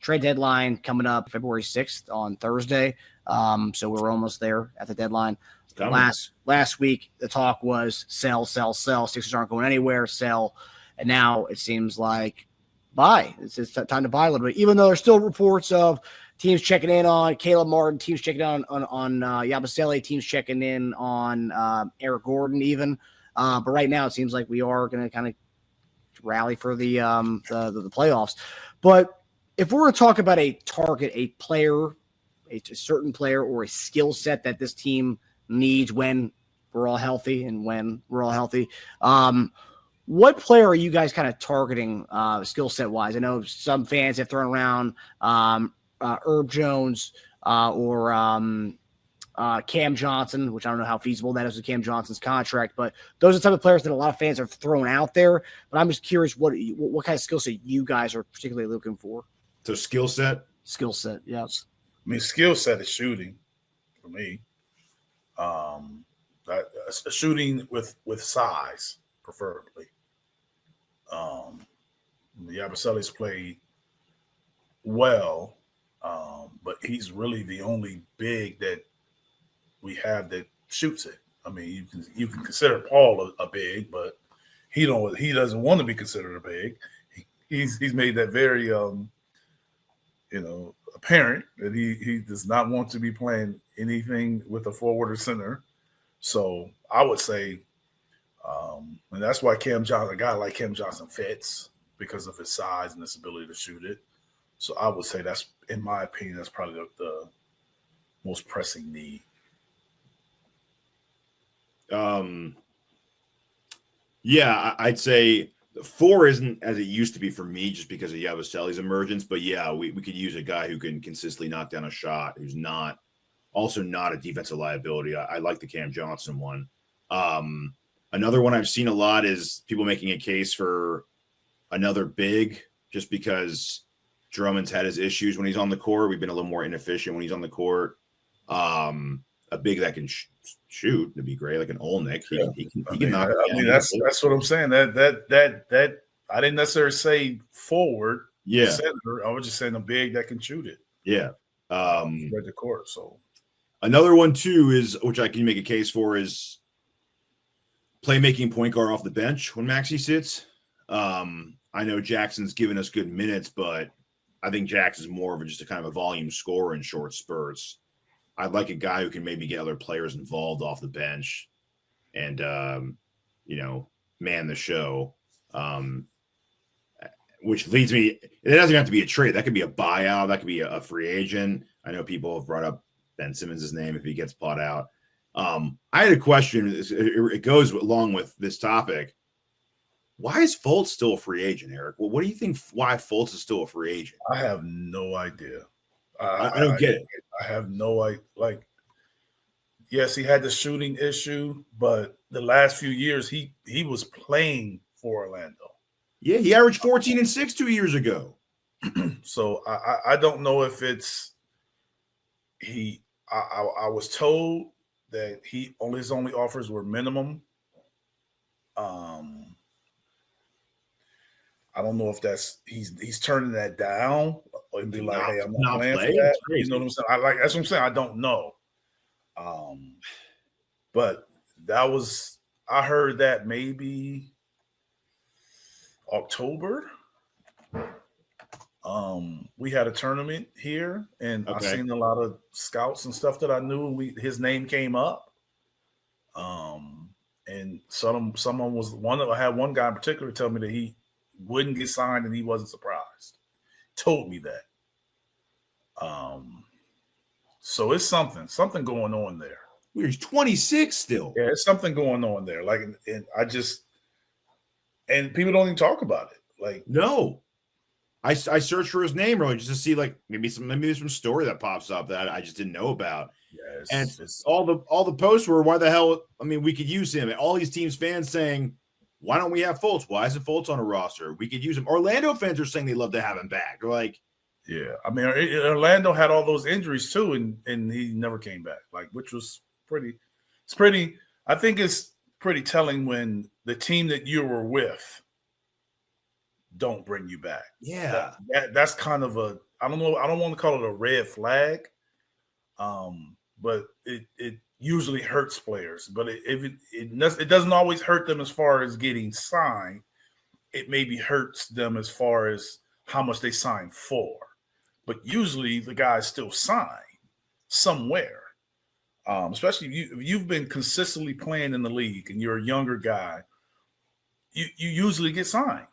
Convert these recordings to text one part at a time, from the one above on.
trade deadline coming up February 6th on Thursday. So we're almost there at the deadline. Last week, the talk was sell. Sixers aren't going anywhere, sell. And now it seems like buy. It's time to buy a little bit, even though there's still reports of teams checking in on Caleb Martin, teams checking in on Yabusele, teams checking in on Eric Gordon even. But right now it seems like we are going to kind of rally for the playoffs. But if we're going to talk about a target, a player, a certain player or a skill set that this team needs when we're all healthy and when we're all healthy, what player are you guys kind of targeting skill set wise? I know some fans have thrown around Herb Jones or Cam Johnson, which I don't know how feasible that is with Cam Johnson's contract, but those are the type of players that a lot of fans have thrown out there. But I'm just curious what kind of skill set you guys are particularly looking for. So skill set, yes. I mean, skill set is shooting for me. Shooting with size, preferably. Yabusele's played well, but he's really the only big that we have that shoots it. I mean, you can consider Paul a big, but he doesn't want to be considered a big. He's made that very apparent that he does not want to be playing anything with a forward or center. So I would say, and that's why a guy like Cam Johnson fits, because of his size and his ability to shoot it. So I would say that's, in my opinion, that's probably the most pressing need. Yeah, I'd say 4 isn't as it used to be for me just because of Yabusele's emergence. But yeah, we could use a guy who can consistently knock down a shot, who's not a defensive liability. I like the Cam Johnson one. Another one I've seen a lot is people making a case for another big, just because Drummond's had his issues when he's on the court. We've been a little more inefficient when he's on the court. A big that can shoot would be great, like an Olnick. He can knock. I mean, that's what I'm saying. That I didn't necessarily say forward. Yeah, center. I was just saying a big that can shoot it. Yeah, spread the court. So another one too is, which I can make a case for, is playmaking point guard off the bench when Maxey sits. I know Jackson's given us good minutes, but I think Jackson's more of just a kind of a volume scorer in short spurts. I'd like a guy who can maybe get other players involved off the bench and, man the show, which leads me – it doesn't have to be a trade. That could be a buyout. That could be a free agent. I know people have brought up Ben Simmons' name if he gets bought out. I had a question. It goes along with this topic. Why is Fultz still a free agent, Eric? Well, what do you think why Fultz is still a free agent? I have no idea. I don't get it. I have no idea. Like, yes, he had the shooting issue, but the last few years he was playing for Orlando. Yeah, he averaged 14 and 6 2 years ago. So I don't know if it's he. I was told that his only offers were minimum. I don't know if that's he's turning that down and be like, hey, I'm not playing for that. You know what I'm saying? That's what I'm saying. I don't know. But I heard that maybe October. We had a tournament here, and I seen a lot of scouts and stuff that I knew. His name came up. And someone was I had one guy in particular tell me that he wouldn't get signed and he wasn't surprised. Told me that. So it's something going on there. He's 26 still. Yeah, it's something going on there. Like, and people don't even talk about it. Like, no, I searched for his name earlier just to see, like, maybe there's some story that pops up that I just didn't know about. Yeah, all the posts were, why the hell? I mean, we could use him. And all these teams fans saying, why don't we have Fultz? Why isn't Fultz on a roster? We could use him. Orlando fans are saying they love to have him back. They're like, yeah. I mean, Orlando had all those injuries too, and he never came back. Like, which was pretty. I think it's pretty telling when the team that you were with don't bring you back. Yeah. That's kind of a, I don't know, I don't want to call it a red flag, but it usually hurts players. But it doesn't always hurt them as far as getting signed. It maybe hurts them as far as how much they sign for. But usually the guys still sign somewhere. Especially if you've been consistently playing in the league and you're a younger guy, you usually get signed.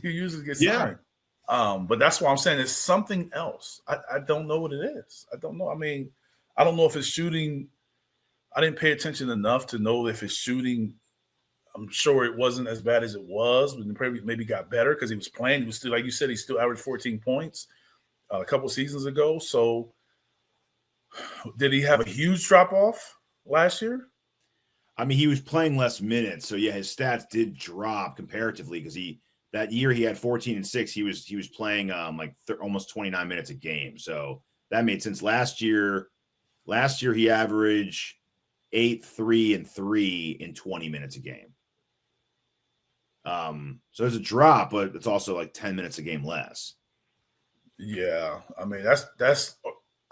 You usually get signed. But that's why I'm saying it's something else. I don't know what it is. I don't know. I mean, I don't know if it's shooting. I didn't pay attention enough to know if it's shooting. I'm sure it wasn't as bad as it was, but maybe got better because he was playing. He was still, like you said, he still averaged 14 points a couple seasons ago. So did he have a huge drop off last year? I mean, he was playing less minutes, so yeah, his stats did drop comparatively because that year he had 14 and 6. He was playing almost 29 minutes a game, so that made sense. Last year he averaged 8, 3, and 3 in 20 minutes a game. So there's a drop, but it's also like 10 minutes a game less. Yeah, I mean that's.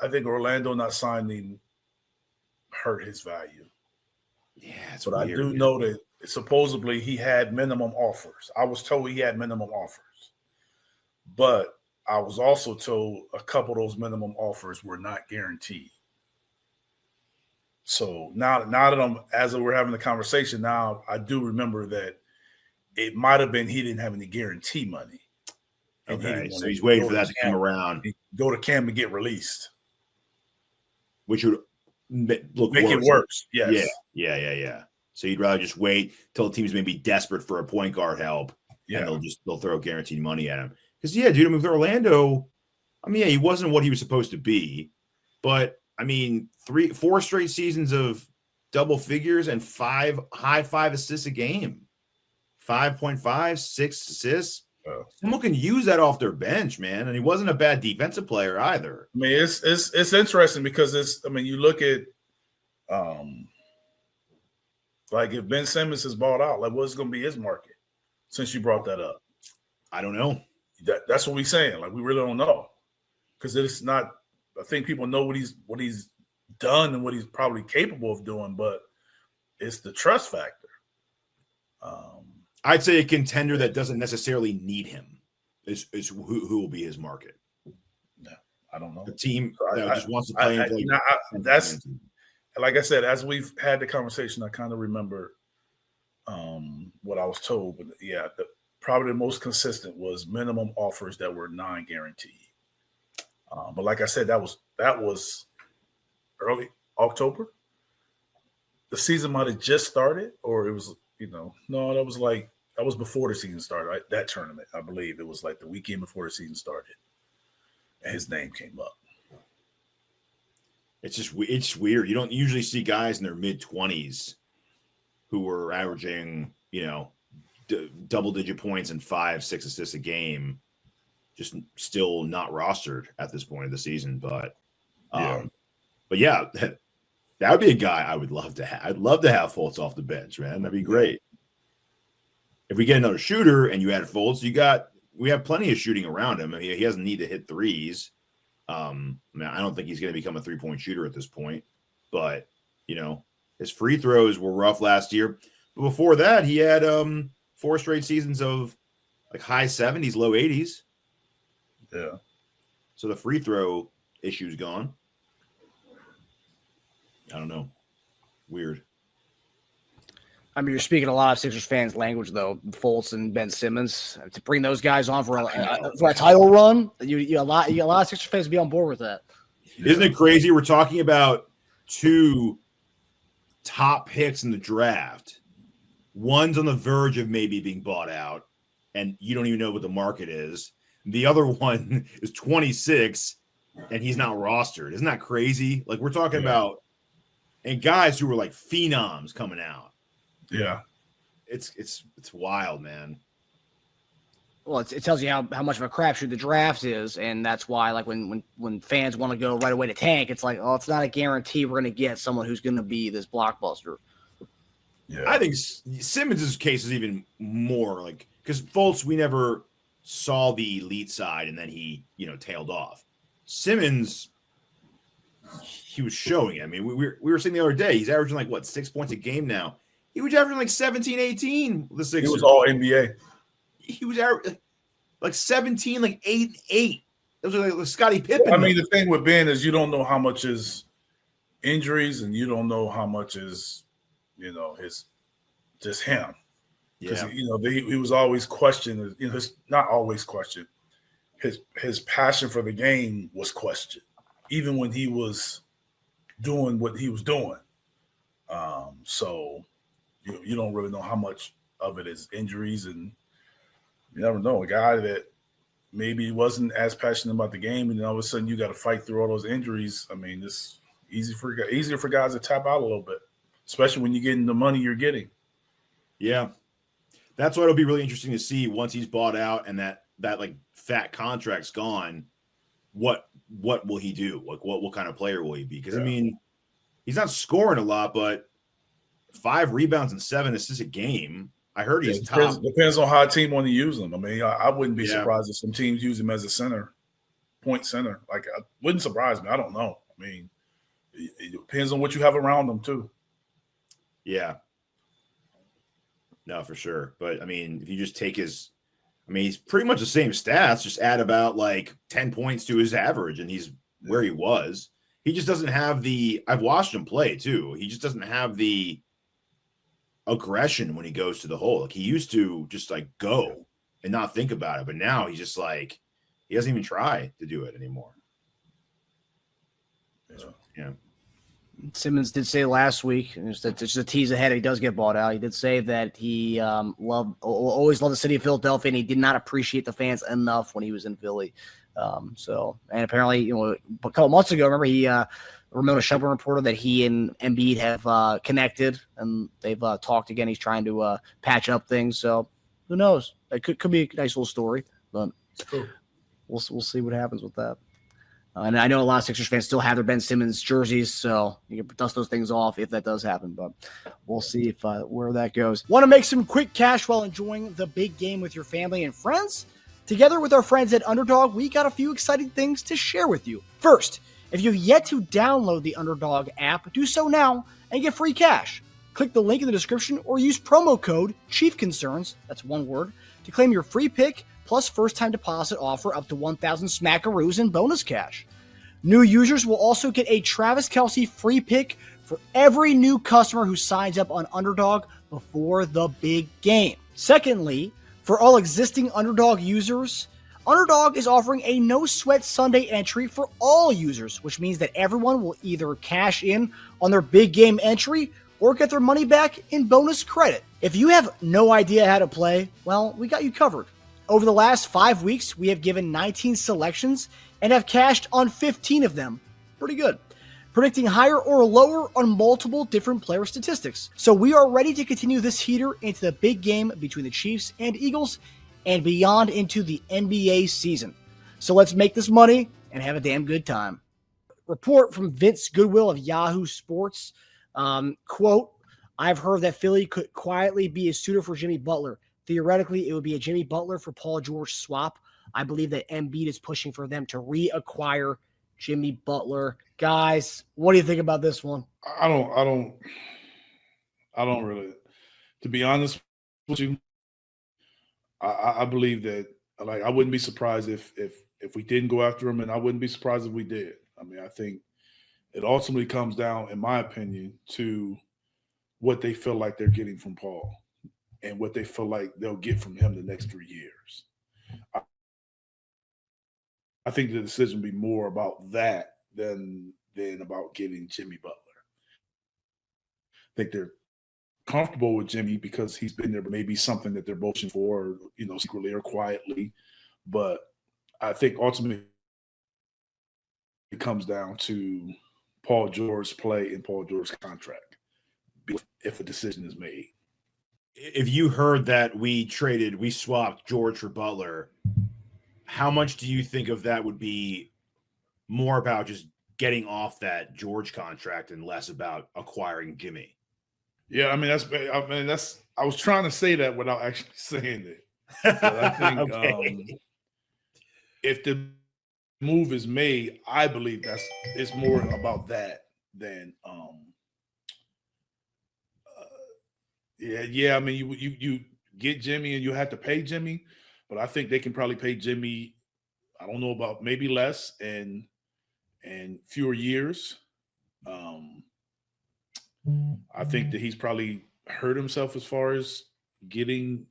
I think Orlando not signing hurt his value. Yeah, it's but weird, I do know that supposedly he had minimum offers. I was told he had minimum offers, but I was also told a couple of those minimum offers were not guaranteed. So now that as we're having the conversation, now I do remember that it might have been he didn't have any guarantee money. Okay, so he's waiting for that to come around. Go to camp and get released. Which would make it worse. Yes. Yeah. So you'd rather just wait till the team's maybe desperate for a point guard help, and they'll throw guaranteed money at him. Because dude, I mean, with Orlando, I mean, he wasn't what he was supposed to be, but I mean, 4 straight seasons of double figures and high 5 assists a game, 5.5, 6 assists. Someone can use that off their bench, man. And he wasn't a bad defensive player either. I mean, it's interesting because you look at like if Ben Simmons is bought out, like what's going to be his market? Since you brought that up, I don't know. That's what we're saying. Like we really don't know because it's not. I think people know what he's done and what he's probably capable of doing, but it's the trust factor. I'd say a contender that doesn't necessarily need him is who will be his market. No, I don't know. A team that just wants to play. That's like I said. As we've had the conversation, I kind of remember what I was told. But yeah, probably the most consistent was minimum offers that were non-guaranteed. But like I said, that was early October. The season might have just started, or it was. No, that was before the season started. Right? That tournament, I believe it was like the weekend before the season started, and his name came up. It's weird. You don't usually see guys in their mid-20s who were averaging, double-digit points and 5, 6 assists a game, just still not rostered at this point of the season. But yeah. That would be a guy I would love to have. I'd love to have Fultz off the bench, man. That'd be great. If we get another shooter and you add Fultz, we have plenty of shooting around him. I mean, he doesn't need to hit threes. I don't think he's going to become a 3-point shooter at this point. But, his free throws were rough last year. But before that, he had 4 straight seasons of like high 70s, low 80s. Yeah. So the free throw issue's gone. I don't know. Weird. I mean, you're speaking a lot of Sixers fans' language, though. Fultz and Ben Simmons to bring those guys on for a title run. You a lot of Sixers fans be on board with that. Isn't it crazy? We're talking about 2 top picks in the draft. One's on the verge of maybe being bought out, and you don't even know what the market is. The other one is 26, and he's not rostered. Isn't that crazy? Like we're talking about. And guys who were like phenoms coming out. Yeah. It's wild, man. Well, it tells you how much of a crapshoot the draft is, and that's why, like, when fans want to go right away to tank, it's like, oh, it's not a guarantee we're going to get someone who's going to be this blockbuster. Yeah. I think Simmons' case is even more, like, because Fultz, we never saw the elite side and then he, tailed off. Simmons, he was showing it. I mean, we were saying the other day, he's averaging 6 points a game now. He was averaging 17, 18. The Sixers. He was all NBA. He was averaging 17, 8, 8. Those are like Scottie Pippen. I mean, the thing with Ben is you don't know how much is injuries and you don't know how much is, his just him. Because he was always questioned. Not always questioned. His passion for the game was questioned, even when he was doing what he was doing. So you don't really know how much of it is injuries, and you never know. A guy that maybe wasn't as passionate about the game, and then all of a sudden you got to fight through all those injuries. I mean, it's easier for guys to tap out a little bit, especially when you're getting the money you're getting. Yeah. That's why it'll be really interesting to see once he's bought out and that fat contract's gone. What will he do? What kind of player will he be? Because I mean, he's not scoring a lot, but 5 rebounds and 7 assists a game. I heard he's top. Depends on how a team want to use him. I mean, I wouldn't be surprised if some teams use him as a center, point center. It wouldn't surprise me. I don't know. I mean, it depends on what you have around them too. Yeah. No, for sure. But I mean, if you just take he's pretty much the same stats, just add about 10 points to his average, and he's where he was. He just doesn't have I've watched him play too. He just doesn't have the aggression when he goes to the hole. He used to just go and not think about it. But now he's just he doesn't even try to do it anymore. Yeah. Simmons did say last week, and just a tease ahead, he does get bought out. He did say that he always loved the city of Philadelphia, and he did not appreciate the fans enough when he was in Philly. And apparently, a couple months ago, remember Ramona Shelburne reported that he and Embiid have connected, and they've talked again. He's trying to patch up things. So who knows? It could be a nice little story, but we'll see what happens with that. And I know a lot of Sixers fans still have their Ben Simmons jerseys, so you can dust those things off if that does happen. But we'll see if where that goes. Want to make some quick cash while enjoying the big game with your family and friends? Together with our friends at Underdog, we got a few exciting things to share with you. First, if you've yet to download the Underdog app, do so now and get free cash. Click the link in the description or use promo code CHIEFCONCERNS, that's one word, to claim your free pick plus first-time deposit offer up to 1,000 smackaroos in bonus cash. New users will also get a Travis Kelce free pick for every new customer who signs up on Underdog before the big game. Secondly, for all existing Underdog users, Underdog is offering a no-sweat Sunday entry for all users, which means that everyone will either cash in on their big game entry or get their money back in bonus credit. If you have no idea how to play, well, we got you covered. Over the last 5 weeks, we have given 19 selections and have cashed on 15 of them. Pretty good. Predicting higher or lower on multiple different player statistics. So we are ready to continue this heater into the big game between the Chiefs and Eagles and beyond into the NBA season. So let's make this money and have a damn good time. Report from Vince Goodwill of Yahoo Sports. Quote, I've heard that Philly could quietly be a suitor for Jimmy Butler. Theoretically, it would be a Jimmy Butler for Paul George swap. I believe that Embiid is pushing for them to reacquire Jimmy Butler. Guys, what do you think about this one? I don't really, to be honest with you, I believe that I wouldn't be surprised if we didn't go after him, and I wouldn't be surprised if we did. I mean, I think it ultimately comes down, in my opinion, to what they feel like they're getting from Paul and what they feel like they'll get from him the next 3 years. I think the decision will be more about that than about getting Jimmy Butler. I think they're comfortable with Jimmy because he's been there, but maybe something that they're motioning for, secretly or quietly. But I think ultimately it comes down to Paul George's play and Paul George's contract if a decision is made. If you heard that we swapped George for Butler, how much do you think of that would be more about just getting off that George contract and less about acquiring Jimmy? Yeah, I was trying to say that without actually saying it. But I think Okay. if the move is made, I believe it's more about that than yeah. I mean, you get Jimmy and you have to pay Jimmy, but I think they can probably pay Jimmy. I don't know about maybe less and fewer years. Um, I think that he's probably hurt himself as far as getting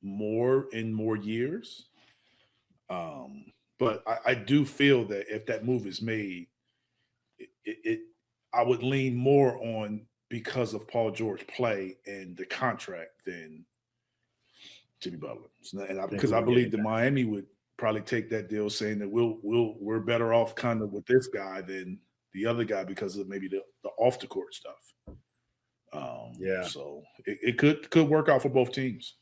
more in more years. But I do feel that if that move is made, it I would lean more on because of Paul George play and the contract than Jimmy Butler. And Think because we I were getting believe that back. Miami would probably take that deal, saying that we're better off kind of with this guy than the other guy because of maybe the off the court stuff. Yeah. So it could work out for both teams.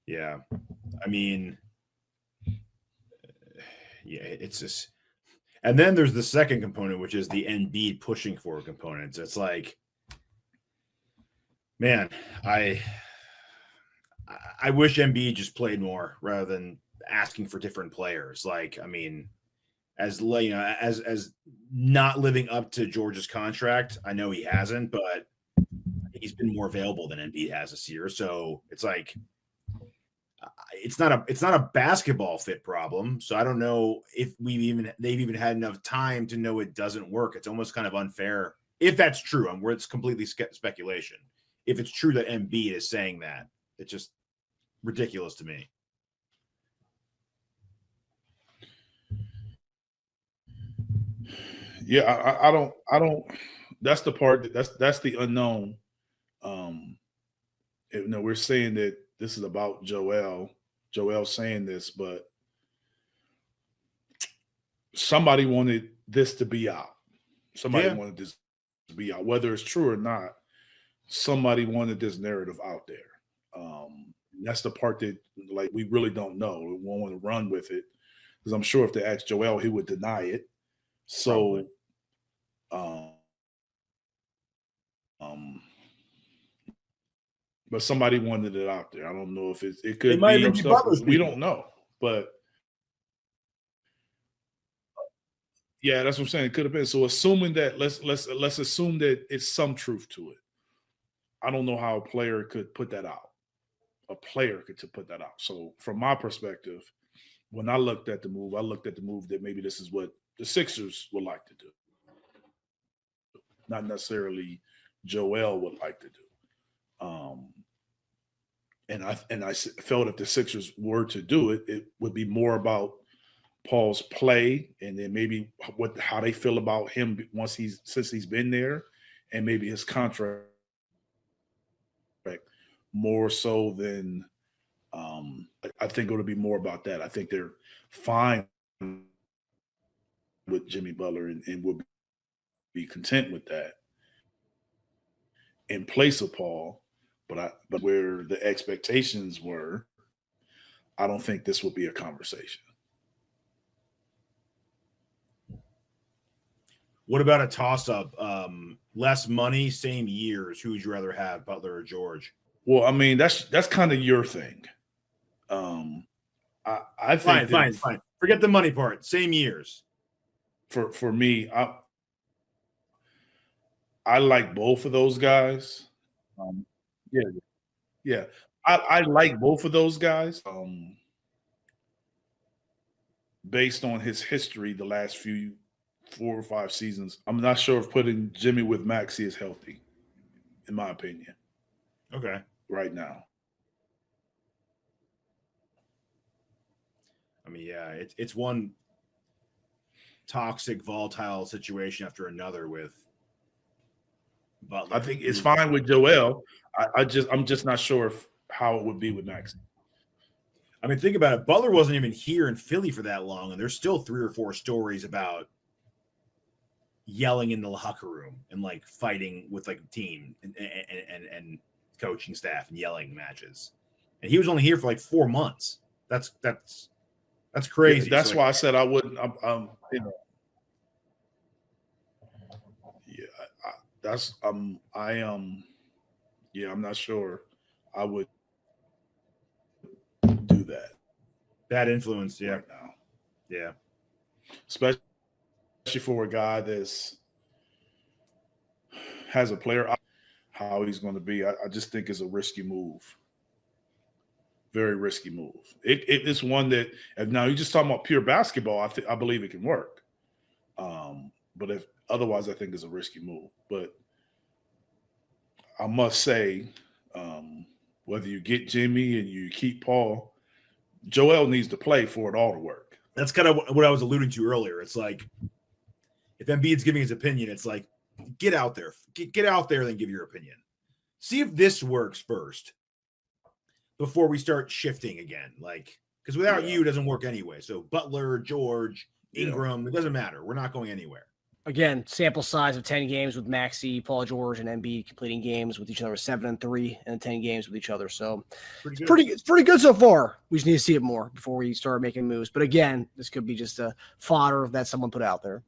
Yeah. I mean, yeah, it's just, and then there's the second component, which is the Embiid pushing for components. It's like, man, I wish Embiid just played more rather than asking for different players. Like, I mean, as not living up to George's contract, I know he hasn't, but he's been more available than Embiid has this year. So it's like it's not a basketball fit problem. So I don't know if they've even had enough time to know it doesn't work. It's almost kind of unfair if that's true. Where it's completely speculation. If it's true that Embiid is saying that, it's just ridiculous to me. Yeah, I don't. That's the part that's the unknown. Um, we're saying that this is about Joel saying this, but somebody wanted this to be out. Somebody Yeah. wanted this to be out, whether it's true or not. Somebody wanted this narrative out there. That's the part that like we really don't know. We won't want to run with it because I'm sure if they asked Joel, he would deny it. Probably. So, um, um, but somebody wanted it out there. I don't know if it It could might be even be stuff Butler's we don't people. know. But yeah, that's what I'm saying. It could have been. So assuming that let's assume that it's some truth to it. I don't know how a player could put that out. A player could to put that out. So from my perspective, when I looked at the move, I looked at the move that maybe this is what the Sixers would like to do, not necessarily Joel would like to do. And I felt if the Sixers were to do it, it would be more about Paul's play and then maybe how they feel about him since he's been there, and maybe his contract more so than I think it'll be more about that. I think they're fine with Jimmy Butler and will be content with that in place of Paul. But where the expectations were, I don't think this will be a conversation. What about a toss up? Less money, same years. Who would you rather have, Butler or George? Well, I mean that's kind of your thing. I think Fine. Forget the money part. Same years. For me, I like both of those guys. Um, yeah, yeah. I like both of those guys. Based on his history, the last 4 or 5 seasons, I'm not sure if putting Jimmy with Maxey is healthy, in my opinion. Okay. Right now. I mean, yeah, it's one toxic, volatile situation after another with Butler. I think it's fine with Joel. I'm just not sure how it would be with Maxey. I mean, think about it. Butler wasn't even here in Philly for that long, and there's still 3 or 4 stories about yelling in the locker room and like fighting with like team and coaching staff and yelling matches. And he was only here for like 4 months. That's crazy. Yeah, that's so, why I said I wouldn't. Yeah, that's I yeah, I'm not sure. I would that. Bad influence, yeah. Right now. Yeah. Especially for a guy has a player, how he's going to be. I just think it's a risky move. Very risky move. It's one that, if now you're just talking about pure basketball, I believe it can work. But if otherwise, I think it's a risky move. But I must say, whether you get Jimmy and you keep Paul, Joel needs to play for it all to work. That's kind of what I was alluding to earlier. It's like, if Embiid's giving his opinion, it's like, get out there. Get out there and then give your opinion. See if this works first before we start shifting again. Like, because without you, it doesn't work anyway. So Butler, George, Ingram, it doesn't matter. We're not going anywhere. Again, sample size of 10 games with Maxey, Paul George, and Embiid completing games with each other, 7 and 3, and 10 games with each other. So it's pretty good so far. We just need to see it more before we start making moves. But again, this could be just a fodder that someone put out there.